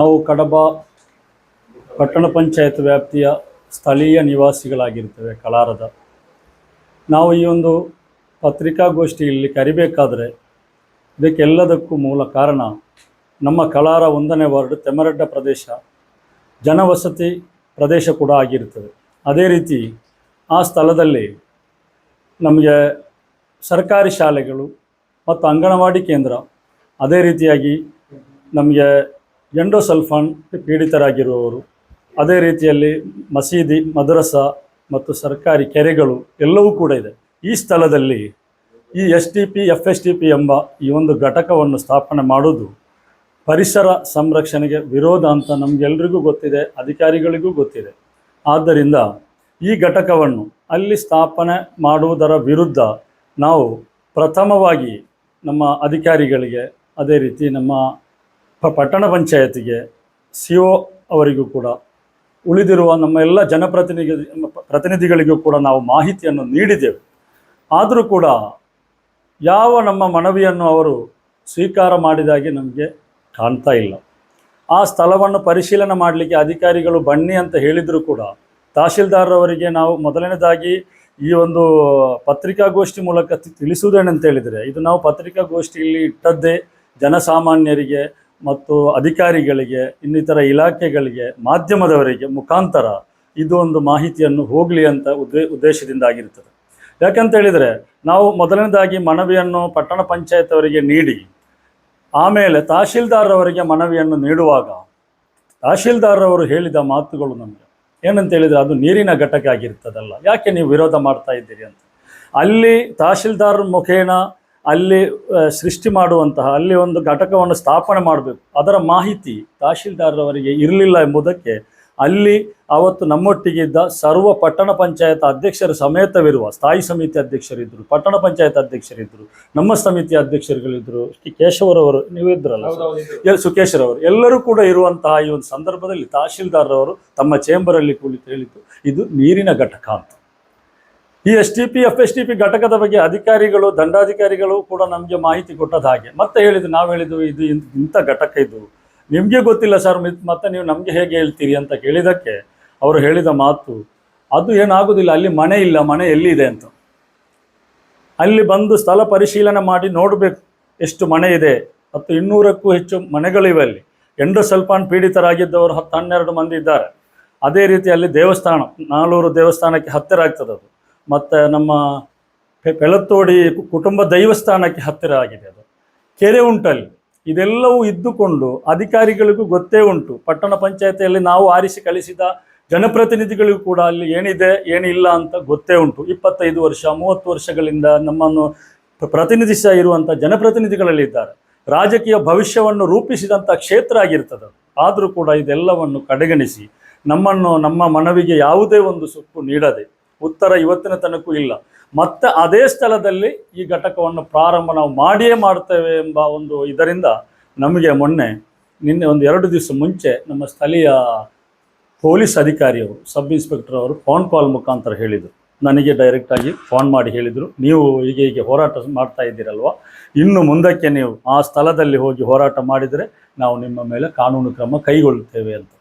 ನಾವು ಕಡಬ ಪಟ್ಟಣ ಪಂಚಾಯತ್ ವ್ಯಾಪ್ತಿಯ ಸ್ಥಳೀಯ ನಿವಾಸಿಗಳಾಗಿರ್ತೇವೆ ಕಲಾರದ. ನಾವು ಈ ಒಂದು ಪತ್ರಿಕಾಗೋಷ್ಠಿಯಲ್ಲಿ ಕರಿಬೇಕಾದರೆ ಇದಕ್ಕೆಲ್ಲದಕ್ಕೂ ಮೂಲ ಕಾರಣ ನಮ್ಮ ಕಲಾರ 1ನೇ ವಾರ್ಡ್ ತೆಮರಡ್ಡ ಪ್ರದೇಶ ಜನವಸತಿ ಪ್ರದೇಶ ಕೂಡ ಆಗಿರ್ತದೆ. ಅದೇ ರೀತಿ ಆ ಸ್ಥಳದಲ್ಲಿ ನಮಗೆ ಸರ್ಕಾರಿ ಶಾಲೆಗಳು ಮತ್ತು ಅಂಗನವಾಡಿ ಕೇಂದ್ರ, ಅದೇ ರೀತಿಯಾಗಿ ನಮಗೆ ಎಂಡೋಸಲ್ಫಾನ್ ಪೀಡಿತರಾಗಿರುವವರು, ಅದೇ ರೀತಿಯಲ್ಲಿ ಮಸೀದಿ, ಮದ್ರಸ ಮತ್ತು ಸರ್ಕಾರಿ ಕೆರೆಗಳು ಎಲ್ಲವೂ ಕೂಡ ಇದೆ. ಈ ಸ್ಥಳದಲ್ಲಿ ಈ SDP FSTP ಎಂಬ ಈ ಒಂದು ಘಟಕವನ್ನು ಸ್ಥಾಪನೆ ಮಾಡುವುದು ಪರಿಸರ ಸಂರಕ್ಷಣೆಗೆ ವಿರೋಧ ಅಂತ ನಮಗೆಲ್ಲರಿಗೂ ಗೊತ್ತಿದೆ, ಅಧಿಕಾರಿಗಳಿಗೂ ಗೊತ್ತಿದೆ. ಆದ್ದರಿಂದ ಈ ಘಟಕವನ್ನು ಅಲ್ಲಿ ಸ್ಥಾಪನೆ ಮಾಡುವುದರ ವಿರುದ್ಧ ನಾವು ಪ್ರಥಮವಾಗಿ ನಮ್ಮ ಅಧಿಕಾರಿಗಳಿಗೆ, ಅದೇ ರೀತಿ ನಮ್ಮ ಪಟ್ಟಣ ಪಂಚಾಯತಿಗೆ, CO ಅವರಿಗೂ ಕೂಡ, ಉಳಿದಿರುವ ನಮ್ಮ ಎಲ್ಲ ಪ್ರತಿನಿಧಿಗಳಿಗೂ ಕೂಡ ನಾವು ಮಾಹಿತಿಯನ್ನು ನೀಡಿದೆವು. ಆದರೂ ಕೂಡ ಯಾವ ನಮ್ಮ ಮನವಿಯನ್ನು ಅವರು ಸ್ವೀಕಾರ ಮಾಡಿದಾಗೆ ನಮಗೆ ಕಾಣ್ತಾ ಇಲ್ಲ. ಆ ಸ್ಥಳವನ್ನು ಪರಿಶೀಲನೆ ಮಾಡಲಿಕ್ಕೆ ಅಧಿಕಾರಿಗಳು ಬನ್ನಿ ಅಂತ ಹೇಳಿದರೂ ಕೂಡ ತಹಶೀಲ್ದಾರರವರಿಗೆ ನಾವು ಮೊದಲನೇದಾಗಿ ಈ ಒಂದು ಪತ್ರಿಕಾಗೋಷ್ಠಿ ಮೂಲಕ ತಿಳಿಸುವುದೇನಂತ ಹೇಳಿದರೆ, ಇದು ನಾವು ಪತ್ರಿಕಾಗೋಷ್ಠಿಯಲ್ಲಿ ಇಟ್ಟದ್ದೇ ಜನಸಾಮಾನ್ಯರಿಗೆ ಮತ್ತು ಅಧಿಕಾರಿಗಳಿಗೆ, ಇನ್ನಿತರ ಇಲಾಖೆಗಳಿಗೆ, ಮಾಧ್ಯಮದವರಿಗೆ ಮುಖಾಂತರ ಇದು ಒಂದು ಮಾಹಿತಿಯನ್ನು ಹೋಗಲಿ ಅಂತ ಉದ್ದೇಶದಿಂದ ಆಗಿರ್ತದೆ. ಯಾಕಂತ ಹೇಳಿದರೆ ನಾವು ಮೊದಲನೇದಾಗಿ ಮನವಿಯನ್ನು ಪಟ್ಟಣ ಪಂಚಾಯತ್ ಅವರಿಗೆ ನೀಡಿ ಆಮೇಲೆ ತಹಶೀಲ್ದಾರರವರಿಗೆ ಮನವಿಯನ್ನು ನೀಡುವಾಗ ತಹಶೀಲ್ದಾರರವರು ಹೇಳಿದ ಮಾತುಗಳು ನಮಗೆ ಏನಂತ ಹೇಳಿದರೆ, ಅದು ನೀರಿನ ಘಟಕ ಆಗಿರ್ತದಲ್ಲ, ಯಾಕೆ ನೀವು ವಿರೋಧ ಮಾಡ್ತಾ ಇದ್ದೀರಿ ಅಂತ. ಅಲ್ಲಿ ತಹಶೀಲ್ದಾರ್ ಮುಖೇನ ಅಲ್ಲಿ ಸೃಷ್ಟಿ ಮಾಡುವಂತಹ ಅಲ್ಲಿ ಒಂದು ಘಟಕವನ್ನು ಸ್ಥಾಪನೆ ಮಾಡಬೇಕು, ಅದರ ಮಾಹಿತಿ ತಹಶೀಲ್ದಾರರವರಿಗೆ ಇರಲಿಲ್ಲ ಎಂಬುದಕ್ಕೆ ಅಲ್ಲಿ ಅವತ್ತು ನಮ್ಮೊಟ್ಟಿಗೆ ಇದ್ದ ಸರ್ವ ಪಟ್ಟಣ ಪಂಚಾಯತ್ ಅಧ್ಯಕ್ಷರ ಸಮೇತವಿರುವ ಸ್ಥಾಯಿ ಸಮಿತಿ ಅಧ್ಯಕ್ಷರಿದ್ದರು, ಪಟ್ಟಣ ಪಂಚಾಯತ್ ಅಧ್ಯಕ್ಷರಿದ್ದರು, ನಮ್ಮ ಸಮಿತಿ ಅಧ್ಯಕ್ಷರುಗಳಿದ್ದರು, ಕೇಶವರವರು, ನೀವು ಇದ್ರಲ್ಲ, ಸುಕೇಶ್ವರವರು, ಎಲ್ಲರೂ ಕೂಡ ಇರುವಂತಹ ಈ ಒಂದು ಸಂದರ್ಭದಲ್ಲಿ ತಹಶೀಲ್ದಾರರವರು ತಮ್ಮ ಚೇಂಬರಲ್ಲಿ ಕುಳಿತು ಹೇಳಿತು, ಇದು ನೀರಿನ ಘಟಕ ಅಂತ. ಈ SDP FSTP ಘಟಕದ ಬಗ್ಗೆ ಅಧಿಕಾರಿಗಳು, ದಂಡಾಧಿಕಾರಿಗಳು ಕೂಡ ನಮಗೆ ಮಾಹಿತಿ ಕೊಟ್ಟದ ಹಾಗೆ ಮತ್ತೆ ಹೇಳಿದ್ರು. ನಾವು ಹೇಳಿದ್ವಿ ಇದು ಇಂಥ ಘಟಕ, ಇದು ನಿಮಗೆ ಗೊತ್ತಿಲ್ಲ ಸರ್, ಮತ್ತೆ ನೀವು ನಮಗೆ ಹೇಗೆ ಹೇಳ್ತೀರಿ ಅಂತ ಕೇಳಿದ್ದಕ್ಕೆ ಅವರು ಹೇಳಿದ ಮಾತು, ಅದು ಏನಾಗೋದಿಲ್ಲ, ಅಲ್ಲಿ ಮನೆ ಇಲ್ಲ, ಮನೆ ಎಲ್ಲಿದೆ ಅಂತ. ಅಲ್ಲಿ ಬಂದು ಸ್ಥಳ ಪರಿಶೀಲನೆ ಮಾಡಿ ನೋಡಬೇಕು ಎಷ್ಟು ಮನೆ ಇದೆ. ಮತ್ತು 200ಕ್ಕೂ ಹೆಚ್ಚು ಮನೆಗಳಿವೆ. ಅಲ್ಲಿ ಎಂಡೋಸಲ್ಫಾನ್ ಪೀಡಿತರಾಗಿದ್ದವರು 10-12 ಮಂದಿ ಇದ್ದಾರೆ. ಅದೇ ರೀತಿ ಅಲ್ಲಿ ದೇವಸ್ಥಾನ, ನಾಳೂರು ದೇವಸ್ಥಾನಕ್ಕೆ ಹತ್ತಿರ ಆಗ್ತದೆ ಅದು. ಮತ್ತು ನಮ್ಮ ಪೆಳತ್ತೋಡಿ ಕುಟುಂಬ ದೈವಸ್ಥಾನಕ್ಕೆ ಹತ್ತಿರ ಆಗಿದೆ ಅದು. ಕೆರೆ ಉಂಟಲ್ಲಿ. ಇದೆಲ್ಲವೂ ಇದ್ದುಕೊಂಡು ಅಧಿಕಾರಿಗಳಿಗೂ ಗೊತ್ತೇ ಉಂಟು. ಪಟ್ಟಣ ಪಂಚಾಯತಿಯಲ್ಲಿ ನಾವು ಆರಿಸಿ ಕಳಿಸಿದ ಜನಪ್ರತಿನಿಧಿಗಳಿಗೂ ಕೂಡ ಅಲ್ಲಿ ಏನಿದೆ ಏನಿಲ್ಲ ಅಂತ ಗೊತ್ತೇ ಉಂಟು. 25 ವರ್ಷ 30 ವರ್ಷಗಳಿಂದ ನಮ್ಮನ್ನು ಪ್ರತಿನಿಧಿಸ ಇರುವಂಥ ಜನಪ್ರತಿನಿಧಿಗಳಲ್ಲಿ ಇದ್ದಾರೆ. ರಾಜಕೀಯ ಭವಿಷ್ಯವನ್ನು ರೂಪಿಸಿದಂಥ ಕ್ಷೇತ್ರ ಆಗಿರ್ತದೆ. ಆದರೂ ಕೂಡ ಇದೆಲ್ಲವನ್ನು ಕಡೆಗಣಿಸಿ ನಮ್ಮನ್ನು, ನಮ್ಮ ಮನವಿಗೆ ಯಾವುದೇ ಒಂದು ಸುಕ್ಕು ನೀಡದೆ, ಉತ್ತರ ಇವತ್ತಿನ ತನಕೂ ಇಲ್ಲ, ಮತ್ತೆ ಅದೇ ಸ್ಥಳದಲ್ಲಿ ಈ ಘಟಕವನ್ನು ಪ್ರಾರಂಭ ನಾವು ಮಾಡಿಯೇ ಮಾಡ್ತೇವೆ ಎಂಬ ಒಂದು ಇದರಿಂದ ನಮಗೆ ನಿನ್ನೆ ಒಂದು 2 ದಿವಸ ಮುಂಚೆ ನಮ್ಮ ಸ್ಥಳೀಯ ಪೊಲೀಸ್ ಅಧಿಕಾರಿಯವರು, ಸಬ್ ಇನ್ಸ್ಪೆಕ್ಟರ್ ಅವರು ಫೋನ್ ಕಾಲ್ ಮುಖಾಂತರ ಹೇಳಿದರು. ನನಗೆ ಡೈರೆಕ್ಟಾಗಿ ಫೋನ್ ಮಾಡಿ ಹೇಳಿದರು, ನೀವು ಹೀಗೆ ಹೋರಾಟ ಮಾಡ್ತಾ ಇದ್ದೀರಲ್ವ, ಇನ್ನು ಮುಂದಕ್ಕೆ ನೀವು ಆ ಸ್ಥಳದಲ್ಲಿ ಹೋಗಿ ಹೋರಾಟ ಮಾಡಿದರೆ ನಾವು ನಿಮ್ಮ ಮೇಲೆ ಕಾನೂನು ಕ್ರಮ ಕೈಗೊಳ್ಳುತ್ತೇವೆ ಅಂತ.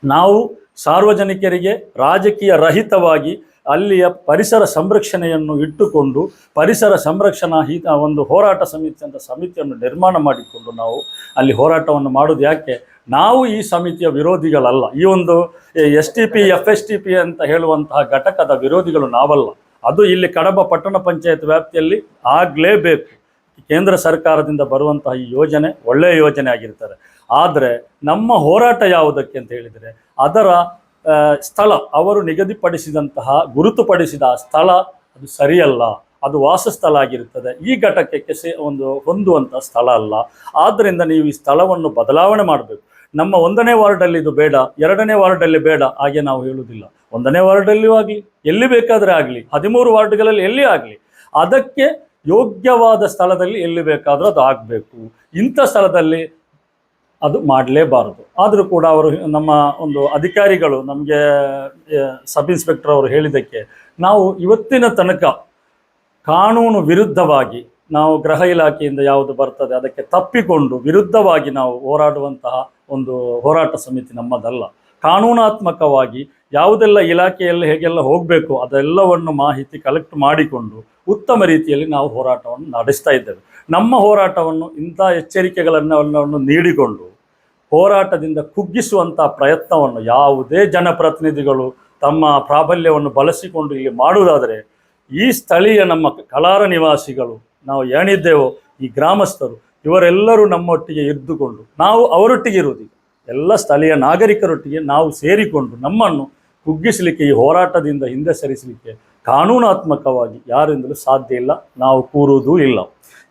ನಾವು ಸಾರ್ವಜನಿಕರಿಗೆ ರಾಜಕೀಯ ರಹಿತವಾಗಿ ಅಲ್ಲಿಯ ಪರಿಸರ ಸಂರಕ್ಷಣೆಯನ್ನು ಇಟ್ಟುಕೊಂಡು ಪರಿಸರ ಸಂರಕ್ಷಣಾ ಒಂದು ಹೋರಾಟ ಸಮಿತಿ ಅಂತ ಸಮಿತಿಯನ್ನು ನಿರ್ಮಾಣ ಮಾಡಿಕೊಂಡು ನಾವು ಅಲ್ಲಿ ಹೋರಾಟವನ್ನು ಮಾಡೋದು ಯಾಕೆ? ನಾವು ಈ ಸಮಿತಿಯ ವಿರೋಧಿಗಳಲ್ಲ. ಈ ಒಂದು SDP FSTP ಅಂತ ಹೇಳುವಂತಹ ಘಟಕದ ವಿರೋಧಿಗಳು ನಾವಲ್ಲ. ಅದು ಇಲ್ಲಿ ಕಡಬ ಪಟ್ಟಣ ಪಂಚಾಯತ್ ವ್ಯಾಪ್ತಿಯಲ್ಲಿ ಆಗಲೇಬೇಕು. ಕೇಂದ್ರ ಸರ್ಕಾರದಿಂದ ಬರುವಂತಹ ಈ ಯೋಜನೆ ಒಳ್ಳೆಯ ಯೋಜನೆ ಆಗಿರ್ತಾರೆ. ಆದರೆ ನಮ್ಮ ಹೋರಾಟ ಯಾವುದಕ್ಕೆ ಅಂತ ಹೇಳಿದರೆ, ಅದರ ಸ್ಥಳ, ಅವರು ನಿಗದಿಪಡಿಸಿದಂತಹ ಗುರುತುಪಡಿಸಿದ ಸ್ಥಳ ಅದು ಸರಿಯಲ್ಲ, ಅದು ವಾಸಸ್ಥಳ ಆಗಿರುತ್ತದೆ. ಈ ಘಟಕಕ್ಕೆ ಹೊಂದುವಂಥ ಸ್ಥಳ ಅಲ್ಲ. ಆದ್ದರಿಂದ ನೀವು ಈ ಸ್ಥಳವನ್ನು ಬದಲಾವಣೆ ಮಾಡಬೇಕು. ನಮ್ಮ 1ನೇ ವಾರ್ಡಲ್ಲಿ ಇದು ಬೇಡ, 2ನೇ ವಾರ್ಡಲ್ಲಿ ಬೇಡ, ಹಾಗೆ ನಾವು ಹೇಳುವುದಿಲ್ಲ. 1ನೇ ವಾರ್ಡಲ್ಲಿಯೂ ಆಗಲಿ, ಎಲ್ಲಿ ಬೇಕಾದರೆ ಆಗಲಿ, 13 ವಾರ್ಡ್ಗಳಲ್ಲಿ ಎಲ್ಲಿ ಆಗಲಿ, ಅದಕ್ಕೆ ಯೋಗ್ಯವಾದ ಸ್ಥಳದಲ್ಲಿ ಎಲ್ಲಿ ಬೇಕಾದರೂ ಅದು ಆಗಬೇಕು. ಇಂಥ ಸ್ಥಳದಲ್ಲಿ ಅದು ಮಾಡಲೇಬಾರದು. ಆದರೂ ಕೂಡ ಅವರು, ನಮ್ಮ ಒಂದು ಅಧಿಕಾರಿಗಳು ನಮಗೆ ಸಬ್ ಇನ್ಸ್ಪೆಕ್ಟರ್ ಅವರು ಹೇಳಿದ್ದಕ್ಕೆ ನಾವು ಇವತ್ತಿನ ತನಕ ಕಾನೂನು ವಿರುದ್ಧವಾಗಿ ನಾವು ಗೃಹ ಇಲಾಖೆಯಿಂದ ಯಾವುದು ಬರ್ತದೆ ಅದಕ್ಕೆ ತಪ್ಪಿಕೊಂಡು ವಿರುದ್ಧವಾಗಿ ನಾವು ಹೋರಾಡುವಂತಹ ಒಂದು ಹೋರಾಟ ಸಮಿತಿ ನಮ್ಮದಲ್ಲ. ಕಾನೂನಾತ್ಮಕವಾಗಿ ಯಾವುದೆಲ್ಲ ಇಲಾಖೆಯಲ್ಲಿ ಹೇಗೆಲ್ಲ ಹೋಗಬೇಕು ಅದೆಲ್ಲವನ್ನು ಮಾಹಿತಿ ಕಲೆಕ್ಟ್ ಮಾಡಿಕೊಂಡು ಉತ್ತಮ ರೀತಿಯಲ್ಲಿ ನಾವು ಹೋರಾಟವನ್ನು ನಡೆಸ್ತಾ ಇದ್ದೇವೆ. ನಮ್ಮ ಹೋರಾಟವನ್ನು ಇಂಥ ಎಚ್ಚರಿಕೆಗಳನ್ನು ನೀಡಿಕೊಂಡು ಹೋರಾಟದಿಂದ ಕುಗ್ಗಿಸುವಂಥ ಪ್ರಯತ್ನವನ್ನು ಯಾವುದೇ ಜನಪ್ರತಿನಿಧಿಗಳು ತಮ್ಮ ಪ್ರಾಬಲ್ಯವನ್ನು ಬಳಸಿಕೊಂಡು ಇಲ್ಲಿ ಮಾಡುವುದಾದರೆ ಈ ಸ್ಥಳೀಯ ನಮ್ಮ ಕಲಾರ ನಿವಾಸಿಗಳು ನಾವು ಏನಿದ್ದೇವೋ ಈ ಗ್ರಾಮಸ್ಥರು ಇವರೆಲ್ಲರೂ ನಮ್ಮೊಟ್ಟಿಗೆ ಇದ್ದುಕೊಂಡು ನಾವು ಅವರೊಟ್ಟಿಗೆ ಇರುವುದಿಲ್ಲ, ಎಲ್ಲ ಸ್ಥಳೀಯ ನಾಗರಿಕರೊಟ್ಟಿಗೆ ನಾವು ಸೇರಿಕೊಂಡು ನಮ್ಮನ್ನು ಕುಗ್ಗಿಸಲಿಕ್ಕೆ ಈ ಹೋರಾಟದಿಂದ ಹಿಂದೆ ಸರಿಸಲಿಕ್ಕೆ ಕಾನೂನಾತ್ಮಕವಾಗಿ ಯಾರಿಂದಲೂ ಸಾಧ್ಯ ಇಲ್ಲ. ನಾವು ಕೂರುವುದೂ ಇಲ್ಲ.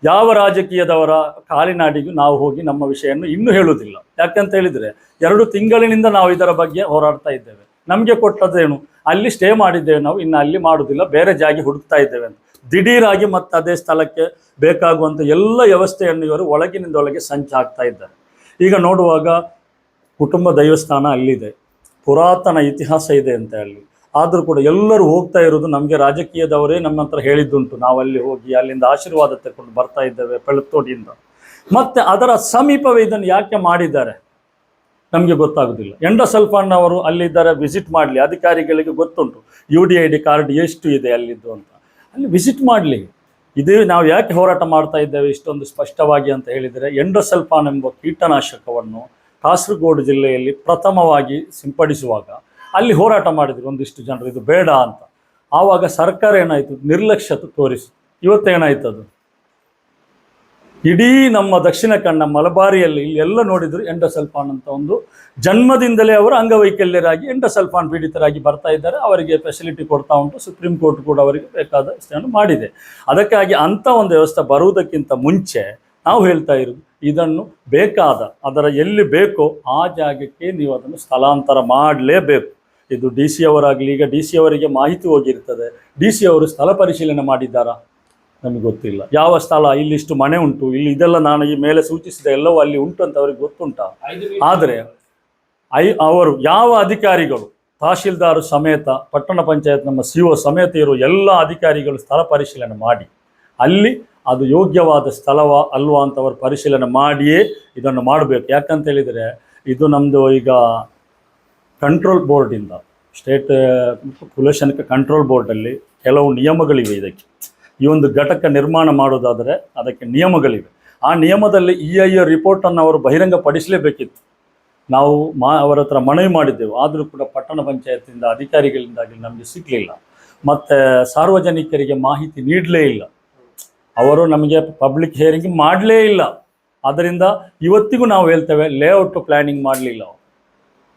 ಯಾವ ರಾಜಕೀಯದವರ ಕಾಲಿನಾಡಿಗೂ ನಾವು ಹೋಗಿ ನಮ್ಮ ವಿಷಯವನ್ನು ಇನ್ನೂ ಹೇಳುವುದಿಲ್ಲ. ಯಾಕಂತ ಹೇಳಿದರೆ 2 ತಿಂಗಳಿನಿಂದ ನಾವು ಇದರ ಬಗ್ಗೆ ಹೋರಾಡ್ತಾ ಇದ್ದೇವೆ. ನಮಗೆ ಕೊಟ್ಟದೇನು, ಅಲ್ಲಿ ಸ್ಟೇ ಮಾಡಿದ್ದೇವೆ ನಾವು, ಇನ್ನು ಅಲ್ಲಿ ಮಾಡುವುದಿಲ್ಲ, ಬೇರೆ ಜಾಗ ಹುಡುಕ್ತಾ ಇದ್ದೇವೆ ಅಂತ ದಿಢೀರಾಗಿ ಮತ್ತೆ ಅದೇ ಸ್ಥಳಕ್ಕೆ ಬೇಕಾಗುವಂಥ ಎಲ್ಲ ವ್ಯವಸ್ಥೆಯನ್ನು ಇವರು ಒಳಗಿನಿಂದ ಒಳಗೆ ಸಂಚು ಹಾಕ್ತಾ ಇದ್ದಾರೆ. ಈಗ ನೋಡುವಾಗ ಕುಟುಂಬ ದೈವಸ್ಥಾನ ಅಲ್ಲಿದೆ, ಪುರಾತನ ಇತಿಹಾಸ ಇದೆ ಅಂತ ಹೇಳಿ, ಆದರೂ ಕೂಡ ಎಲ್ಲರೂ ಹೋಗ್ತಾ ಇರೋದು ನಮಗೆ ರಾಜಕೀಯದವರೇ ನಮ್ಮ ಹತ್ರ ಹೇಳಿದ್ದುಂಟು, ನಾವಲ್ಲಿ ಹೋಗಿ ಅಲ್ಲಿಂದ ಆಶೀರ್ವಾದ ತಗೊಂಡು ಬರ್ತಾ ಇದ್ದೇವೆ ಪೆಳತ್ತೋಡಿಯಿಂದ. ಮತ್ತು ಅದರ ಸಮೀಪವೇ ಇದನ್ನು ಯಾಕೆ ಮಾಡಿದ್ದಾರೆ ನಮಗೆ ಗೊತ್ತಾಗೋದಿಲ್ಲ. ಎಂಡೋಸಲ್ಫಾನ್ ಅವರು ಅಲ್ಲಿದ್ದಾರೆ, ವಿಸಿಟ್ ಮಾಡಲಿ, ಅಧಿಕಾರಿಗಳಿಗೆ ಗೊತ್ತುಂಟು UDID ಕಾರ್ಡ್ ಎಷ್ಟು ಇದೆ ಅಲ್ಲಿದ್ದು ಅಂತ, ಅಲ್ಲಿ ವಿಸಿಟ್ ಮಾಡಲಿ. ಇದೇ ನಾವು ಯಾಕೆ ಹೋರಾಟ ಮಾಡ್ತಾ ಇದ್ದೇವೆ ಇಷ್ಟೊಂದು ಸ್ಪಷ್ಟವಾಗಿ ಅಂತ ಹೇಳಿದರೆ, ಎಂಡೋಸಲ್ಫಾನ್ ಎಂಬ ಕೀಟನಾಶಕವನ್ನು ಕಾಸರಗೋಡು ಜಿಲ್ಲೆಯಲ್ಲಿ ಪ್ರಥಮವಾಗಿ ಸಿಂಪಡಿಸುವಾಗ ಅಲ್ಲಿ ಹೋರಾಟ ಮಾಡಿದರು ಒಂದಿಷ್ಟು ಜನರು, ಇದು ಬೇಡ ಅಂತ. ಆವಾಗ ಸರ್ಕಾರ ಏನಾಯಿತು, ನಿರ್ಲಕ್ಷ್ಯತೆ ತೋರಿಸಿತು. ಇವತ್ತೇನಾಯ್ತು ಅದು, ಇಡೀ ನಮ್ಮ ದಕ್ಷಿಣ ಕನ್ನಡ ಮಲಬಾರಿಯಲ್ಲಿ ಇಲ್ಲಿ ಎಲ್ಲ ನೋಡಿದ್ರು ಎಂಡೋಸಲ್ಫಾನ್ ಅಂತ ಒಂದು ಜನ್ಮದಿಂದಲೇ ಅವರು ಅಂಗವೈಕಲ್ಯರಾಗಿ ಎಂಡೋಸಲ್ಫಾನ್ ಪೀಡಿತರಾಗಿ ಬರ್ತಾ ಇದ್ದಾರೆ. ಅವರಿಗೆ ಫೆಸಿಲಿಟಿ ಕೊಡ್ತಾ ಉಂಟು, ಸುಪ್ರೀಂ ಕೋರ್ಟ್ ಕೂಡ ಅವರಿಗೆ ಬೇಕಾದ ವ್ಯವಸ್ಥೆಯನ್ನು ಮಾಡಿದೆ. ಅದಕ್ಕಾಗಿ ಅಂಥ ಒಂದು ವ್ಯವಸ್ಥೆ ಬರುವುದಕ್ಕಿಂತ ಮುಂಚೆ ನಾವು ಹೇಳ್ತಾ ಇರೋದು, ಇದನ್ನು ಬೇಕಾದ ಅದರ ಎಲ್ಲಿ ಬೇಕೋ ಆ ಜಾಗಕ್ಕೆ ನೀವು ಅದನ್ನು ಸ್ಥಳಾಂತರ ಮಾಡಲೇಬೇಕು. ಇದು DC ಅವರಾಗಲಿ, ಈಗ DC ಅವರಿಗೆ ಮಾಹಿತಿ ಹೋಗಿರ್ತದೆ, DC ಅವರು ಸ್ಥಳ ಪರಿಶೀಲನೆ ಮಾಡಿದ್ದಾರಾ ನಮಗೆ ಗೊತ್ತಿಲ್ಲ. ಯಾವ ಸ್ಥಳ, ಇಲ್ಲಿಷ್ಟು ಮನೆ ಉಂಟು, ಇಲ್ಲಿ ಇದೆಲ್ಲ ನಾನು ಈ ಮೇಲೆ ಸೂಚಿಸಿದ ಎಲ್ಲವೂ ಅಲ್ಲಿ ಉಂಟು ಅಂತ ಅವ್ರಿಗೆ ಗೊತ್ತುಂಟಾ? ಆದರೆ ಅವರು ಯಾವ ಅಧಿಕಾರಿಗಳು, ತಹಶೀಲ್ದಾರ್ ಸಮೇತ, ಪಟ್ಟಣ ಪಂಚಾಯತ್ ನಮ್ಮ CO ಸಮೇತ ಇರುವ ಎಲ್ಲ ಅಧಿಕಾರಿಗಳು ಸ್ಥಳ ಪರಿಶೀಲನೆ ಮಾಡಿ ಅಲ್ಲಿ ಅದು ಯೋಗ್ಯವಾದ ಸ್ಥಳವಾ ಅಲ್ವಾ ಅಂತ ಅವರು ಪರಿಶೀಲನೆ ಮಾಡಿಯೇ ಇದನ್ನು ಮಾಡಬೇಕು. ಯಾಕಂತ ಹೇಳಿದರೆ ಇದು ನಮ್ಮದು ಈಗ ಕಂಟ್ರೋಲ್ ಬೋರ್ಡಿಂದ, ಸ್ಟೇಟ್ ಪೊಲ್ಯೂಷನ್ ಕಂಟ್ರೋಲ್ ಬೋರ್ಡಲ್ಲಿ ಕೆಲವು ನಿಯಮಗಳಿವೆ. ಇದಕ್ಕೆ ಈ ಒಂದು ಘಟಕ ನಿರ್ಮಾಣ ಮಾಡೋದಾದರೆ ಅದಕ್ಕೆ ನಿಯಮಗಳಿವೆ. ಆ ನಿಯಮದಲ್ಲಿ EIA ರಿಪೋರ್ಟನ್ನು ಅವರು ಬಹಿರಂಗಪಡಿಸಲೇಬೇಕಿತ್ತು. ನಾವು ಅವರ ಹತ್ರ ಮನವಿ ಮಾಡಿದ್ದೆವು, ಆದರೂ ಕೂಡ ಪಟ್ಟಣ ಪಂಚಾಯತಿಂದ ಅಧಿಕಾರಿಗಳಿಂದಾಗಿ ನಮಗೆ ಸಿಗಲಿಲ್ಲ. ಮತ್ತು ಸಾರ್ವಜನಿಕರಿಗೆ ಮಾಹಿತಿ ನೀಡಲೇ ಇಲ್ಲ, ಅವರು ನಮಗೆ ಪಬ್ಲಿಕ್ ಹಿಯರಿಂಗ್ ಮಾಡಲೇ ಇಲ್ಲ. ಆದ್ದರಿಂದ ಇವತ್ತಿಗೂ ನಾವು ಹೇಳ್ತೇವೆ, ಲೇಔಟ್ ಪ್ಲ್ಯಾನಿಂಗ್ ಮಾಡಲಿಲ್ಲ.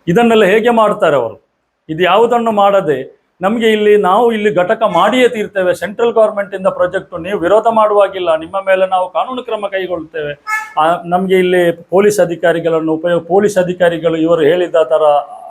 ಇದನ್ನೆಲ್ಲ ಹೇಗೆ ಮಾಡ್ತಾರೆ ಅವರು? ಇದು ಯಾವುದನ್ನು ಮಾಡದೆ ನಮಗೆ ನಾವು ಇಲ್ಲಿ ಘಟಕ ಮಾಡಿಯೇ ತೀರ್ತೇವೆ, ಸೆಂಟ್ರಲ್ ಗೌರ್ಮೆಂಟಿಂದ ಪ್ರಾಜೆಕ್ಟು, ನೀವು ವಿರೋಧ ಮಾಡುವಾಗಿಲ್ಲ, ನಿಮ್ಮ ಮೇಲೆ ನಾವು ಕಾನೂನು ಕ್ರಮ ಕೈಗೊಳ್ತೇವೆ. ನಮಗೆ ಇಲ್ಲಿ ಪೊಲೀಸ್ ಅಧಿಕಾರಿಗಳನ್ನು ಪೊಲೀಸ್ ಅಧಿಕಾರಿಗಳು ಇವರು ಹೇಳಿದ ಥರ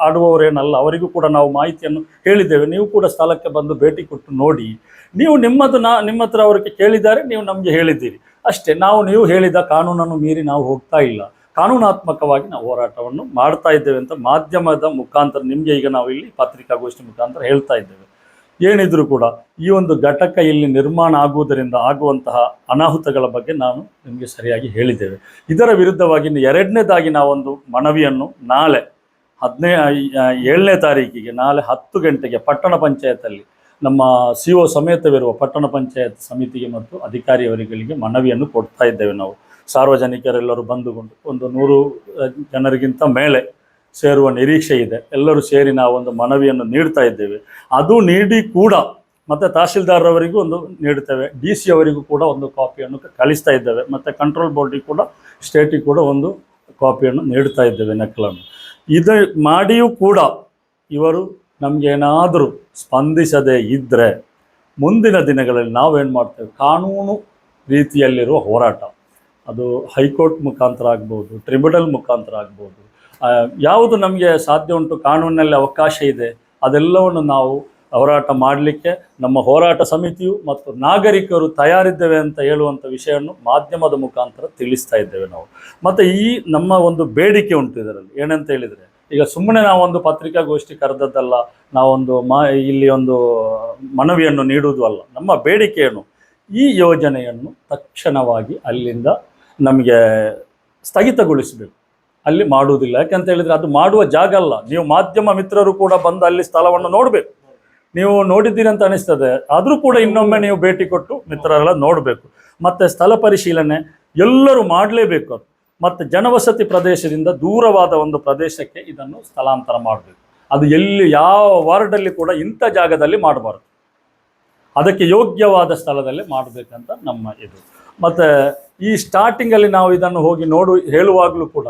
ಆಡುವವರೇನಲ್ಲ, ಅವರಿಗೂ ಕೂಡ ನಾವು ಮಾಹಿತಿಯನ್ನು ಹೇಳಿದ್ದೇವೆ. ನೀವು ಕೂಡ ಸ್ಥಳಕ್ಕೆ ಬಂದು ಭೇಟಿ ಕೊಟ್ಟು ನೋಡಿ, ನೀವು ನಿಮ್ಮ ಹತ್ರ ಅವರಿಗೆ ಕೇಳಿದ್ದಾರೆ, ನೀವು ನಮಗೆ ಹೇಳಿದ್ದೀರಿ ಅಷ್ಟೇ. ನೀವು ಹೇಳಿದ ಕಾನೂನನ್ನು ಮೀರಿ ನಾವು ಹೋಗ್ತಾ ಇಲ್ಲ, ಕಾನೂನಾತ್ಮಕವಾಗಿ ನಾವು ಹೋರಾಟವನ್ನು ಮಾಡ್ತಾ ಇದ್ದೇವೆ ಅಂತ ಮಾಧ್ಯಮದ ಮುಖಾಂತರ ನಿಮಗೆ ಈಗ ನಾವು ಇಲ್ಲಿ ಪತ್ರಿಕಾಗೋಷ್ಠಿ ಮುಖಾಂತರ ಹೇಳ್ತಾ ಇದ್ದೇವೆ. ಏನಿದ್ರು ಕೂಡ ಈ ಒಂದು ಘಟಕ ಇಲ್ಲಿ ನಿರ್ಮಾಣ ಆಗುವುದರಿಂದ ಆಗುವಂತಹ ಅನಾಹುತಗಳ ಬಗ್ಗೆ ನಾನು ನಿಮಗೆ ಸರಿಯಾಗಿ ಹೇಳಿದ್ದೇವೆ. ಇದರ ವಿರುದ್ಧವಾಗಿ 2ನೇದಾಗಿ ನಾವೊಂದು ಮನವಿಯನ್ನು ನಾಳೆ 7ನೇ ತಾರೀಕಿಗೆ ನಾಳೆ 10 ಗಂಟೆಗೆ ಪಟ್ಟಣ ಪಂಚಾಯತಲ್ಲಿ ನಮ್ಮ CO ಸಮೇತವಿರುವ ಪಟ್ಟಣ ಪಂಚಾಯತ್ ಸಮಿತಿಗೆ ಮತ್ತು ಅಧಿಕಾರಿಯವರಿಗೆ ಮನವಿಯನ್ನು ಕೊಡ್ತಾ ಇದ್ದೇವೆ. ನಾವು ಸಾರ್ವಜನಿಕರೆಲ್ಲರೂ ಬಂದುಕೊಂಡು ಒಂದು 100 ಜನರಿಗಿಂತ ಮೇಲೆ ಸೇರುವ ನಿರೀಕ್ಷೆ ಇದೆ. ಎಲ್ಲರೂ ಸೇರಿ ನಾವು ಒಂದು ಮನವಿಯನ್ನು ನೀಡ್ತಾ ಇದ್ದೇವೆ. ಅದು ನೀಡಿ ಕೂಡ ಮತ್ತು ತಹಶೀಲ್ದಾರವರಿಗೂ ಒಂದು ನೀಡ್ತೇವೆ, DC ಅವರಿಗೂ ಕೂಡ ಒಂದು ಕಾಪಿಯನ್ನು ಕಳಿಸ್ತಾ ಇದ್ದೇವೆ, ಮತ್ತು ಕಂಟ್ರೋಲ್ ಬೋರ್ಡಿಗೆ ಕೂಡ, ಸ್ಟೇಟಿಗೆ ಕೂಡ ಒಂದು ಕಾಪಿಯನ್ನು ನೀಡ್ತಾ ಇದ್ದೇವೆ, ನಕಲನ್ನು. ಇದು ಮಾಡಿಯೂ ಕೂಡ ಇವರು ನಮಗೇನಾದರೂ ಸ್ಪಂದಿಸದೇ ಇದ್ದರೆ ಮುಂದಿನ ದಿನಗಳಲ್ಲಿ ನಾವೇನು ಮಾಡ್ತೇವೆ, ಕಾನೂನು ರೀತಿಯಲ್ಲಿರುವ ಹೋರಾಟ, ಅದು ಹೈಕೋರ್ಟ್ ಮುಖಾಂತರ ಆಗ್ಬೋದು, ಟ್ರಿಬ್ಯುನಲ್ ಮುಖಾಂತರ ಆಗ್ಬೋದು, ಯಾವುದು ನಮಗೆ ಸಾಧ್ಯ ಉಂಟು, ಕಾನೂನಿನಲ್ಲಿ ಅವಕಾಶ ಇದೆ, ಅದೆಲ್ಲವನ್ನು ನಾವು ಹೋರಾಟ ಮಾಡಲಿಕ್ಕೆ ನಮ್ಮ ಹೋರಾಟ ಸಮಿತಿಯು ಮತ್ತು ನಾಗರಿಕರು ತಯಾರಿದ್ದೇವೆ ಅಂತ ಹೇಳುವಂಥ ವಿಷಯವನ್ನು ಮಾಧ್ಯಮದ ಮುಖಾಂತರ ತಿಳಿಸ್ತಾ ಇದ್ದೇವೆ ನಾವು. ಮತ್ತು ಈ ನಮ್ಮ ಒಂದು ಬೇಡಿಕೆ ಉಂಟು ಇದರಲ್ಲಿ ಏನಂತ ಹೇಳಿದರೆ, ಈಗ ಸುಮ್ಮನೆ ನಾವೊಂದು ಪತ್ರಿಕಾಗೋಷ್ಠಿ ಕರೆದದ್ದಲ್ಲ, ನಾವೊಂದು ಇಲ್ಲಿ ಒಂದು ಮನವಿಯನ್ನು ನೀಡುವುದು ಅಲ್ಲ. ನಮ್ಮ ಬೇಡಿಕೆ ಏನು, ಈ ಯೋಜನೆಯನ್ನು ತಕ್ಷಣವಾಗಿ ಅಲ್ಲಿಂದ ನಮಗೆ ಸ್ಥಗಿತಗೊಳಿಸಬೇಕು. ಅಲ್ಲಿ ಮಾಡುವುದಿಲ್ಲ, ಯಾಕಂತ ಹೇಳಿದರೆ ಅದು ಮಾಡುವ ಜಾಗ ಅಲ್ಲ. ನೀವು ಮಾಧ್ಯಮ ಮಿತ್ರರು ಕೂಡ ಬಂದು ಅಲ್ಲಿ ಸ್ಥಳವನ್ನು ನೋಡಬೇಕು. ನೀವು ನೋಡಿದ್ದೀರಿ ಅಂತ ಅನಿಸ್ತದೆ, ಆದರೂ ಕೂಡ ಇನ್ನೊಮ್ಮೆ ನೀವು ಭೇಟಿ ಕೊಟ್ಟು ಮಿತ್ರರೆಲ್ಲ ನೋಡಬೇಕು. ಮತ್ತು ಸ್ಥಳ ಪರಿಶೀಲನೆ ಎಲ್ಲರೂ ಮಾಡಲೇಬೇಕು. ಅದು ಮತ್ತು ಜನವಸತಿ ಪ್ರದೇಶದಿಂದ ದೂರವಾದ ಒಂದು ಪ್ರದೇಶಕ್ಕೆ ಇದನ್ನು ಸ್ಥಳಾಂತರ ಮಾಡಬೇಕು. ಅದು ಎಲ್ಲಿ ಯಾವ ವಾರ್ಡಲ್ಲಿ ಕೂಡ ಇಂಥ ಜಾಗದಲ್ಲಿ ಮಾಡಬಾರ್ದು, ಅದಕ್ಕೆ ಯೋಗ್ಯವಾದ ಸ್ಥಳದಲ್ಲಿ ಮಾಡಬೇಕಂತ ನಮ್ಮ ಇದು. ಮತ್ತು ಈ ಸ್ಟಾರ್ಟಿಂಗಲ್ಲಿ ನಾವು ಇದನ್ನು ಹೋಗಿ ಹೇಳುವಾಗಲೂ ಕೂಡ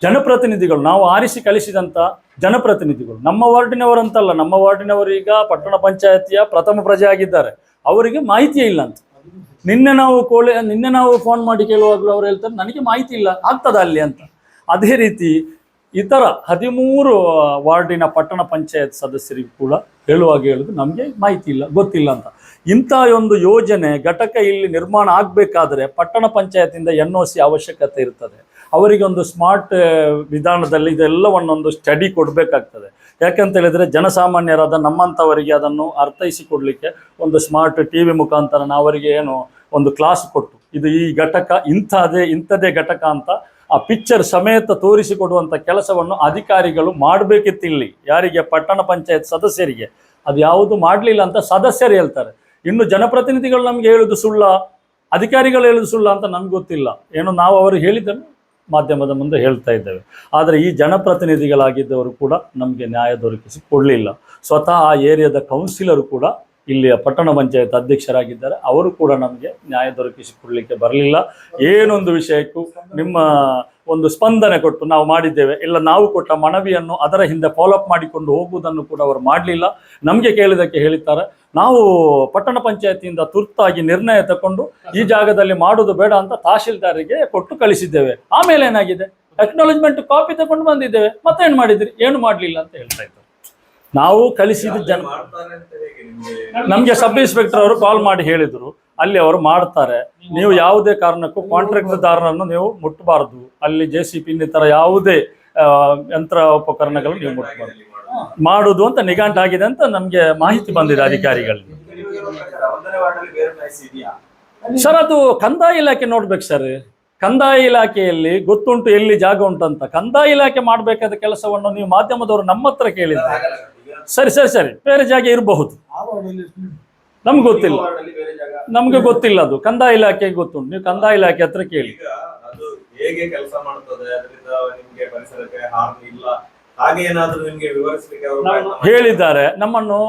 ಜನಪ್ರತಿನಿಧಿಗಳು, ನಾವು ಆರಿಸಿ ಕಳಿಸಿದಂಥ ಜನಪ್ರತಿನಿಧಿಗಳು, ನಮ್ಮ ವಾರ್ಡಿನವರಂತಲ್ಲ, ನಮ್ಮ ವಾರ್ಡಿನವರು ಈಗ ಪಟ್ಟಣ ಪಂಚಾಯತಿಯ ಪ್ರಥಮ ಪ್ರಜೆ ಆಗಿದ್ದಾರೆ, ಅವರಿಗೆ ಮಾಹಿತಿಯೇ ಇಲ್ಲ ಅಂತ. ನಿನ್ನೆ ನಾವು ಫೋನ್ ಮಾಡಿ ಕೇಳುವಾಗಲೂ ಅವ್ರು ಹೇಳ್ತಾರೆ ನನಗೆ ಮಾಹಿತಿ ಇಲ್ಲ, ಆಗ್ತದ ಅಲ್ಲಿ ಅಂತ. ಅದೇ ರೀತಿ ಇತರ 13 ವಾರ್ಡಿನ ಪಟ್ಟಣ ಪಂಚಾಯತ್ ಸದಸ್ಯರಿಗೂ ಕೂಡ ಹೇಳುವುದು ನಮಗೆ ಮಾಹಿತಿ ಇಲ್ಲ, ಗೊತ್ತಿಲ್ಲ ಅಂತ. ಇಂಥ ಒಂದು ಯೋಜನೆ ಘಟಕ ಇಲ್ಲಿ ನಿರ್ಮಾಣ ಆಗಬೇಕಾದ್ರೆ ಪಟ್ಟಣ ಪಂಚಾಯತಿಂದ NOC ಅವಶ್ಯಕತೆ ಇರ್ತದೆ. ಅವರಿಗೆ ಒಂದು ಸ್ಮಾರ್ಟ್ ವಿಧಾನದಲ್ಲಿ ಇದೆಲ್ಲವನ್ನೊಂದು ಸ್ಟಡಿ ಕೊಡಬೇಕಾಗ್ತದೆ. ಯಾಕಂತ ಹೇಳಿದರೆ ಜನಸಾಮಾನ್ಯರಾದ ನಮ್ಮಂಥವರಿಗೆ ಅದನ್ನು ಅರ್ಥೈಸಿಕೊಡ್ಲಿಕ್ಕೆ ಒಂದು ಸ್ಮಾರ್ಟ್ TV ಮುಖಾಂತರ ನಾವು ಅವರಿಗೆ ಏನು ಒಂದು ಕ್ಲಾಸ್ ಕೊಟ್ಟು ಇದು ಈ ಘಟಕ ಇಂಥದೇ ಘಟಕ ಅಂತ ಆ ಪಿಕ್ಚರ್ ಸಮೇತ ತೋರಿಸಿಕೊಡುವಂಥ ಕೆಲಸವನ್ನು ಅಧಿಕಾರಿಗಳು ಮಾಡಬೇಕಿತ್ತಿಲ್ಲಿ. ಯಾರಿಗೆ? ಪಟ್ಟಣ ಪಂಚಾಯತ್ ಸದಸ್ಯರಿಗೆ. ಅದು ಯಾವುದು ಮಾಡಲಿಲ್ಲ ಅಂತ ಸದಸ್ಯರು ಹೇಳ್ತಾರೆ. ಇನ್ನು ಜನಪ್ರತಿನಿಧಿಗಳು ನಮಗೆ ಹೇಳುದು ಸುಳ್ಳ, ಅಧಿಕಾರಿಗಳು ಹೇಳುದು ಸುಳ್ಳ ಅಂತ ನಮ್ಗೆ ಗೊತ್ತಿಲ್ಲ. ಏನೋ ನಾವು ಅವರು ಹೇಳಿದ್ದನ್ನು ಮಾಧ್ಯಮದ ಮುಂದೆ ಹೇಳ್ತಾ ಇದ್ದೇವೆ. ಆದರೆ ಈ ಜನಪ್ರತಿನಿಧಿಗಳಾಗಿದ್ದವರು ಕೂಡ ನಮಗೆ ನ್ಯಾಯ ದೊರಕಿಸಿ ಕೊಡಲಿಲ್ಲ. ಸ್ವತಃ ಆ ಏರಿಯಾದ ಕೌನ್ಸಿಲರು ಕೂಡ ಇಲ್ಲಿಯ ಪಟ್ಟಣ ಪಂಚಾಯತ್ ಅಧ್ಯಕ್ಷರಾಗಿದ್ದಾರೆ, ಅವರು ಕೂಡ ನಮಗೆ ನ್ಯಾಯ ದೊರಕಿಸಿ ಕೊಡಲಿಕ್ಕೆ ಬರಲಿಲ್ಲ. ಏನೊಂದು ವಿಷಯಕ್ಕೂ ನಿಮ್ಮ ಒಂದು ಸ್ಪಂದನೆ ಕೊಟ್ಟು ನಾವು ಮಾಡಿದ್ದೇವೆ, ಇಲ್ಲ ನಾವು ಕೊಟ್ಟ ಮನವಿಯನ್ನು ಅದರ ಹಿಂದೆ ಫಾಲೋಅಪ್ ಮಾಡಿಕೊಂಡು ಹೋಗುವುದನ್ನು ಕೂಡ ಅವರು ಮಾಡಲಿಲ್ಲ. ನಮಗೆ ಕೇಳಿದ್ದಕ್ಕೆ ಹೇಳಿದ್ದಾರೆ ನಾವು ಪಟ್ಟಣ ಪಂಚಾಯತಿಯಿಂದ ತುರ್ತಾಗಿ ನಿರ್ಣಯ ತಗೊಂಡು ಈ ಜಾಗದಲ್ಲಿ ಮಾಡೋದು ಬೇಡ ಅಂತ ತಹಶೀಲ್ದಾರಿಗೆ ಕೊಟ್ಟು ಕಳಿಸಿದ್ದೇವೆ. ಆಮೇಲೆ ಏನಾಗಿದೆ, ಅಕ್ನಾಲೆಜ್ಮೆಂಟ್ ಕಾಪಿ ತಗೊಂಡು ಬಂದಿದ್ದೇವೆ, ಮತ್ತೇನು ಮಾಡಿದ್ರಿ? ಏನು ಮಾಡಲಿಲ್ಲ ಅಂತ ಹೇಳ್ತಾ ಇದ್ದಾರೆ. ನಾವು ಕಳಿಸಿದ ನಮಗೆ ಸಬ್ ಇನ್ಸ್ಪೆಕ್ಟರ್ ಅವರು ಕಾಲ್ ಮಾಡಿ ಹೇಳಿದರು, ಅಲ್ಲಿ ಅವರು ಮಾಡ್ತಾರೆ, ನೀವು ಯಾವುದೇ ಕಾರಣಕ್ಕೂ ಕಾಂಟ್ರಾಕ್ಟ್ದಾರನನ್ನು ನೀವು ಮುಟ್ಟಬಾರ್ದು, ಅಲ್ಲಿ JCB ಇನ್ನಿತರ ಯಾವುದೇ ಯಂತ್ರ ಉಪಕರಣಗಳು ನೀವು ಮುಟ್ಟಬಾರ್ದು ಮಾಡುವುದು ಅಂತ ನಿಘಂಟಾಗಿದೆ ಅಂತ ನಮಗೆ ಮಾಹಿತಿ ಬಂದಿದೆ ಅಧಿಕಾರಿಗಳಿಗೆ. ಸರ್ ಅದು ಕಂದಾಯ ಇಲಾಖೆ ನೋಡ್ಬೇಕು ಸರ್. ಕಂದಾಯ ಇಲಾಖೆಯಲ್ಲಿ ಗೊತ್ತುಂಟು ಎಲ್ಲಿ ಜಾಗ ಉಂಟಂತ. ಕಂದಾಯ ಇಲಾಖೆ ಮಾಡಬೇಕಾದ ಕೆಲಸವನ್ನು ನೀವು ಮಾಧ್ಯಮದವರು ನಮ್ಮ ಹತ್ರ ಕೇಳಿದ್ರೆ ಸರಿ ಬೇರೆ ಜಾಗ ಇರಬಹುದು, ನಮ್ಗೆ ಗೊತ್ತಿಲ್ಲ, ನಮ್ಗೆ ಗೊತ್ತಿಲ್ಲ. ಅದು ಕಂದಾಯ ಇಲಾಖೆಗೆ ಗೊತ್ತುಂಟು, ನೀವು ಕಂದಾಯ ಇಲಾಖೆ ಹತ್ರ ಕೇಳಿ. ಹೇಗೆ ಕೆಲಸ ಮಾಡ್ತದೆ, ಅದರಿಂದ ನಿಮಗೆ ಪರಿಸರಕ್ಕೆ ಹಾನಿ ಇಲ್ಲ ಹಾಗೆ ಏನಾದರೂ ನಿಮಗೆ ವಿವರಿಸಲಿಕ್ಕೆ ಹೇಳಿದ್ದಾರೆ. ನಮ್ಮನ್ನು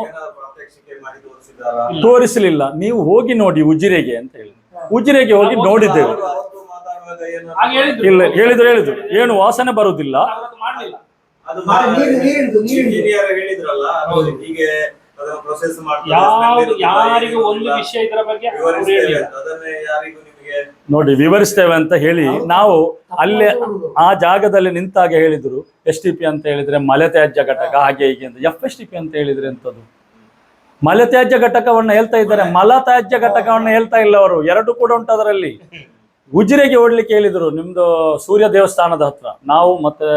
ತೋರಿಸಲಿಲ್ಲ, ನೀವು ಹೋಗಿ ನೋಡಿ ಉಜಿರೆಗೆ ಅಂತ ಹೇಳಿ. ಉಜಿರೆಗೆ ಹೋಗಿ ನೋಡಿದ್ದೇವೆ. ಇಲ್ಲ ಹೇಳಿದ್ರು ಏನು ವಾಸನೆ ಬರುವುದಿಲ್ಲ. ನೋಡಿ ವಿವರಿಸ್ತೇವೆ ಅಂತ ಹೇಳಿ ನಾವು ಅಲ್ಲೇ ಆ ಜಾಗದಲ್ಲಿ ನಿಂತಾಗ ಹೇಳಿದ್ರು STP ಅಂತ ಹೇಳಿದ್ರೆ ಮಲೆ ತ್ಯಾಜ್ಯ ಘಟಕ ಹಾಗೆ ಹೀಗೆ ಅಂತ. FSTP ಅಂತ ಹೇಳಿದ್ರೆ ಎಂತದ್ದು? ಮಲೆ ತ್ಯಾಜ್ಯ ಘಟಕವನ್ನು ಹೇಳ್ತಾ ಇದ್ದಾರೆ, ಮಲ ತ್ಯಾಜ್ಯ ಘಟಕವನ್ನು ಹೇಳ್ತಾ ಇಲ್ಲ ಅವರು. ಎರಡು ಕೂಡ ಉಂಟು ಅದರಲ್ಲಿ. ಉಜಿರೆಗೆ ಓಡ್ಲಿಕ್ಕೆ ಹೇಳಿದ್ರು, ನಿಮ್ದು ಸೂರ್ಯ ದೇವಸ್ಥಾನದ ಹತ್ರ. ನಾವು ಮತ್ತೆ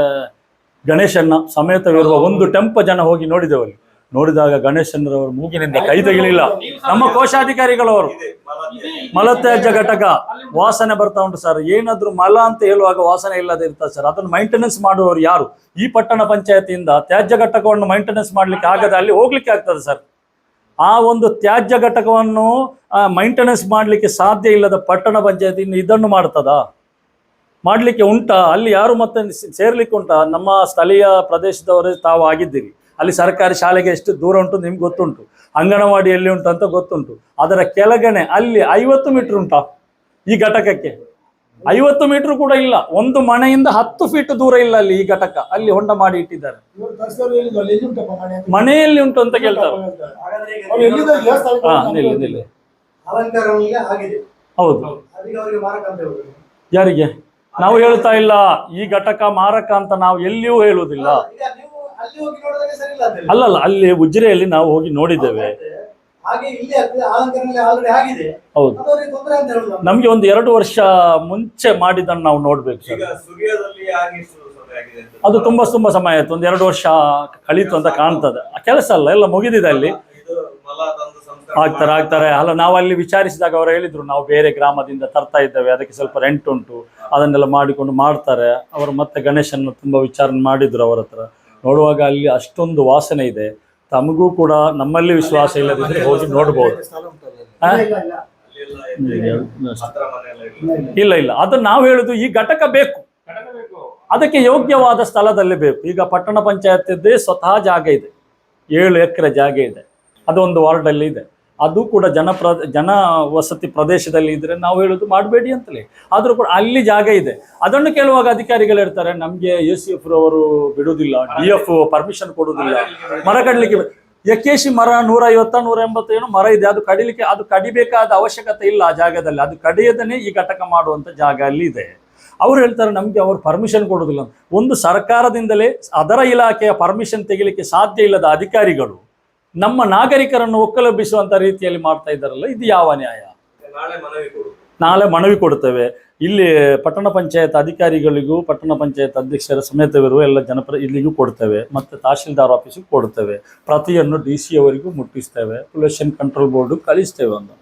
ಗಣೇಶನ್ನ ಸಮೇತವಿರುವ ಒಂದು ಟೆಂಪ ಜನ ಹೋಗಿ ನೋಡಿದೆವಲ್ಲಿ. ನೋಡಿದಾಗ ಗಣೇಶನರವರು ಮೂಗಿನಿಂದ ಕೈ ತೆಗಿಲಿಲ್ಲ. ನಮ್ಮ ಕೋಶಾಧಿಕಾರಿಗಳವರು ಮಲತ್ಯಾಜ್ಯ ಘಟಕ ವಾಸನೆ ಬರ್ತಾ ಉಂಟು ಸರ್. ಏನಾದ್ರು ಮಲ ಅಂತ ಹೇಳುವಾಗ ವಾಸನೆ ಇಲ್ಲದೆ ಇರ್ತಾರೆ ಸರ್. ಅದನ್ನು ಮೈಂಟೆನೆನ್ಸ್ ಮಾಡುವವರು ಯಾರು? ಈ ಪಟ್ಟಣ ಪಂಚಾಯತಿಯಿಂದ ತ್ಯಾಜ್ಯ ಘಟಕವನ್ನು ಮೈಂಟೆನೆನ್ಸ್ ಮಾಡ್ಲಿಕ್ಕೆ ಆಗದೆ ಅಲ್ಲಿ ಹೋಗ್ಲಿಕ್ಕೆ ಆಗ್ತದೆ ಸರ್. ಆ ಒಂದು ತ್ಯಾಜ್ಯ ಘಟಕವನ್ನು ಮೈಂಟೆನೆನ್ಸ್ ಮಾಡಲಿಕ್ಕೆ ಸಾಧ್ಯ ಇಲ್ಲದ ಪಟ್ಟಣ ಪಂಚಾಯತಿ ಇದನ್ನು ಮಾಡ್ತದಾ? ಮಾಡಲಿಕ್ಕೆ ಉಂಟಾ? ಅಲ್ಲಿ ಯಾರು ಮತ್ತೆ ಸೇರ್ಲಿಕ್ಕೆ ಉಂಟಾ? ನಮ್ಮ ಸ್ಥಳೀಯ ಪ್ರದೇಶದವರೇ ತಾವು ಆಗಿದ್ದೀರಿ. ಅಲ್ಲಿ ಸರ್ಕಾರಿ ಶಾಲೆಗೆ ಎಷ್ಟು ದೂರ ಉಂಟು ನಿಮ್ಗೆ ಗೊತ್ತುಂಟು, ಅಂಗನವಾಡಿ ಎಲ್ಲಿ ಉಂಟು ಅಂತ ಗೊತ್ತುಂಟು. ಅದರ ಕೆಳಗಡೆ ಅಲ್ಲಿ 50 ಮೀಟರ್ ಉಂಟಾ ಈ ಘಟಕಕ್ಕೆ? 50 ಮೀಟರ್ ಕೂಡ ಇಲ್ಲ. ಒಂದು ಮನೆಯಿಂದ 10 ಫೀಟ್ ದೂರ ಇಲ್ಲ ಅಲ್ಲಿ ಈ ಘಟಕ. ಅಲ್ಲಿ ಹೊಂಡ ಮಾಡಿ ಇಟ್ಟಿದ್ದಾರೆ. ಮನೆಯಲ್ಲಿ ಉಂಟು ಅಂತ ಕೇಳ್ತಾರೆ. ಹೌದು, ಯಾರಿಗೆ ನಾವು ಹೇಳ್ತಾ ಇಲ್ಲ ಈ ಘಟಕ ಮಾರಕ ಅಂತ ನಾವು ಎಲ್ಲಿಯೂ ಹೇಳುವುದಿಲ್ಲ. ಅಲ್ಲಲ್ಲ, ಅಲ್ಲಿ ಉಜಿರೆಯಲ್ಲಿ ನಾವು ಹೋಗಿ ನೋಡಿದ್ದೇವೆ. ಹೌದು, ನಮ್ಗೆ ಒಂದು 2 ವರ್ಷ ಮುಂಚೆ ಮಾಡಿದ್ದನ್ನು ನಾವು ನೋಡ್ಬೇಕು ಸರ್. ಅದು ತುಂಬಾ ಸಮಯ ಆಯ್ತು, ಒಂದು 2 ವರ್ಷ ಕಳೀತು ಅಂತ ಕಾಣ್ತದೆ. ಕೆಲಸ ಅಲ್ಲ, ಎಲ್ಲ ಮುಗಿದಿದೆ ಅಲ್ಲಿ. ಆಗ್ತಾರೆ ಅಲ್ಲ. ನಾವು ಅಲ್ಲಿ ವಿಚಾರಿಸಿದಾಗ ಅವರು ಹೇಳಿದ್ರು, ನಾವು ಬೇರೆ ಗ್ರಾಮದಿಂದ ತರ್ತಾ ಇದ್ದೇವೆ, ಅದಕ್ಕೆ ಸ್ವಲ್ಪ ರೆಂಟ್ ಉಂಟು, ಅದನ್ನೆಲ್ಲ ಮಾಡಿಕೊಂಡು ಮಾಡ್ತಾರೆ. ಅವರು ಮತ್ತೆ ಗಣೇಶನ್ನು ತುಂಬ ವಿಚಾರಣೆ ಮಾಡಿದ್ರು ಅವರ ಹತ್ರ. ನೋಡುವಾಗ ಅಲ್ಲಿ ಅಷ್ಟೊಂದು ವಾಸನೆ ಇದೆ. ತಮಗೂ ಕೂಡ ನಮ್ಮಲ್ಲಿ ವಿಶ್ವಾಸ ಇಲ್ಲದಿದ್ರೆ ಹೋಗಿ ನೋಡ್ಬೋದು. ಇಲ್ಲ ಅದು ನಾವು ಹೇಳುದು, ಈ ಘಟಕ ಬೇಕು, ಅದಕ್ಕೆ ಯೋಗ್ಯವಾದ ಸ್ಥಳದಲ್ಲಿ ಬೇಕು. ಈಗ ಪಟ್ಟಣ ಪಂಚಾಯತ್ದೇ ಸ್ವತಃ ಜಾಗ ಇದೆ, 7 ಎಕರೆ ಜಾಗ ಇದೆ, ಅದೊಂದು ವಾರ್ಡಲ್ಲಿ ಇದೆ. ಅದು ಕೂಡ ಜನ ವಸತಿ ಪ್ರದೇಶದಲ್ಲಿ ಇದ್ರೆ ನಾವು ಹೇಳುದು ಮಾಡಬೇಡಿ ಅಂತಲೇ. ಆದರೂ ಕೂಡ ಅಲ್ಲಿ ಜಾಗ ಇದೆ. ಅದನ್ನು ಕೇಳುವಾಗ ಅಧಿಕಾರಿಗಳು ಹೇಳ್ತಾರೆ, ನಮಗೆ ACF ರವರು ಬಿಡುವುದಿಲ್ಲ, DF ಪರ್ಮಿಷನ್ ಕೊಡುವುದಿಲ್ಲ ಮರ ಕಡಲಿಕ್ಕೆ. ಯಕೇಶಿ ಮರ 150 180 ಏನೋ ಮರ ಇದೆ, ಅದು ಕಡಿಲಿಕ್ಕೆ, ಅದು ಕಡಿಬೇಕಾದ ಅವಶ್ಯಕತೆ ಇಲ್ಲ ಆ ಜಾಗದಲ್ಲಿ. ಅದು ಕಡಿಯದನೇ ಈ ಘಟಕ ಮಾಡುವಂಥ ಜಾಗ ಅಲ್ಲಿ ಇದೆ. ಅವ್ರು ಹೇಳ್ತಾರೆ, ನಮಗೆ ಅವರು ಪರ್ಮಿಷನ್ ಕೊಡೋದಿಲ್ಲ. ಒಂದು ಸರ್ಕಾರದಿಂದಲೇ ಅದರ ಇಲಾಖೆಯ ಪರ್ಮಿಷನ್ ತೆಗಿಲಿಕ್ಕೆ ಸಾಧ್ಯ ಇಲ್ಲದ ಅಧಿಕಾರಿಗಳು ನಮ್ಮ ನಾಗರಿಕರನ್ನು ಒಕ್ಕಲೆಬ್ಬಿಸುವಂತ ರೀತಿಯಲ್ಲಿ ಮಾಡ್ತಾ ಇದ್ದಾರಲ್ಲ, ಇದು ಯಾವ ನ್ಯಾಯ? ನಾಳೆ ಮನವಿ ಕೊಡ್ತೇವೆ. ಇಲ್ಲಿ ಪಟ್ಟಣ ಪಂಚಾಯತ್ ಅಧಿಕಾರಿಗಳಿಗೂ ಪಟ್ಟಣ ಪಂಚಾಯತ್ ಅಧ್ಯಕ್ಷರ ಸಮೇತವಿರುವ ಎಲ್ಲ ಇಲ್ಲಿಗೂ ಕೊಡ್ತೇವೆ, ಮತ್ತು ತಹಶೀಲ್ದಾರ್ ಆಫೀಸಿಗೆ ಕೊಡ್ತೇವೆ. ಪ್ರತಿಯನ್ನು DC ಅವರಿಗೂ ಮುಟ್ಟಿಸ್ತೇವೆ, ಪೊಲ್ಯೂಷನ್ ಕಂಟ್ರೋಲ್ ಬೋರ್ಡ್ ಕಳಿಸ್ತೇವೆ. ಒಂದು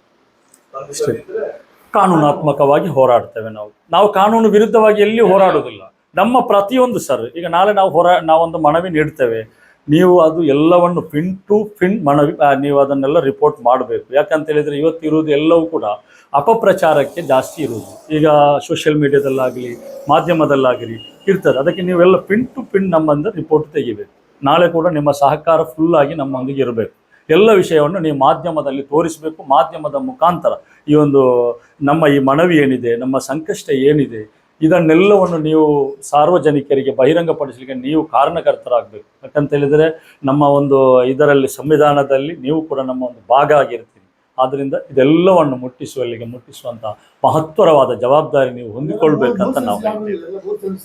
ಕಾನೂನಾತ್ಮಕವಾಗಿ ಹೋರಾಡ್ತೇವೆ. ನಾವು ಕಾನೂನು ವಿರುದ್ಧವಾಗಿ ಎಲ್ಲಿ ಹೋರಾಡುವುದಿಲ್ಲ. ನಮ್ಮ ಪ್ರತಿಯೊಂದು ಸರ್, ಈಗ ನಾಳೆ ನಾವೊಂದು ಮನವಿ ನೀಡ್ತೇವೆ, ನೀವು ಅದು ಎಲ್ಲವನ್ನು ಪಿನ್ ಟು ಪಿನ್ ಮನವಿ ನೀವು ಅದನ್ನೆಲ್ಲ ರಿಪೋರ್ಟ್ ಮಾಡಬೇಕು. ಯಾಕಂತ ಹೇಳಿದರೆ ಇವತ್ತು ಇರುವುದು ಎಲ್ಲವೂ ಕೂಡ ಅಪಪ್ರಚಾರಕ್ಕೆ ಜಾಸ್ತಿ ಇರುವುದು. ಈಗ ಸೋಷಿಯಲ್ ಮೀಡಿಯಾದಲ್ಲಾಗಲಿ ಮಾಧ್ಯಮದಲ್ಲಾಗಲಿ ಇರ್ತದೆ. ಅದಕ್ಕೆ ನೀವೆಲ್ಲ ಪಿನ್ ಟು ಪಿನ್ ನಮ್ಮಂದು ರಿಪೋರ್ಟ್ ತೆಗಿಬೇಕು. ನಾಳೆ ಕೂಡ ನಿಮ್ಮ ಸಹಕಾರ ಫುಲ್ಲಾಗಿ ನಮ್ಮೊಂದಿಗೆ ಇರಬೇಕು. ಎಲ್ಲ ವಿಷಯವನ್ನು ನೀವು ಮಾಧ್ಯಮದಲ್ಲಿ ತೋರಿಸಬೇಕು. ಮಾಧ್ಯಮದ ಮುಖಾಂತರ ಈ ಒಂದು ನಮ್ಮ ಈ ಮನವಿ ಏನಿದೆ, ನಮ್ಮ ಸಂಕಷ್ಟ ಏನಿದೆ, ಇದನ್ನೆಲ್ಲವನ್ನು ನೀವು ಸಾರ್ವಜನಿಕರಿಗೆ ಬಹಿರಂಗಪಡಿಸಲಿಕ್ಕೆ ನೀವು ಕಾರಣಕರ್ತರಾಗಬೇಕು. ಯಾಕಂತ ಹೇಳಿದರೆ ನಮ್ಮ ಒಂದು ಇದರಲ್ಲಿ ಸಂವಿಧಾನದಲ್ಲಿ ನೀವು ಕೂಡ ನಮ್ಮ ಒಂದು ಭಾಗ ಆಗಿರ್ತೀರಿ. ಆದ್ದರಿಂದ ಇದೆಲ್ಲವನ್ನು ಮುಟ್ಟಿಸುವಂಥ ಮಹತ್ತರವಾದ ಜವಾಬ್ದಾರಿ ನೀವು ಹೊಂದಿಕೊಳ್ಬೇಕಂತ ನಾವು ಹೇಳ್ತೀವಿ.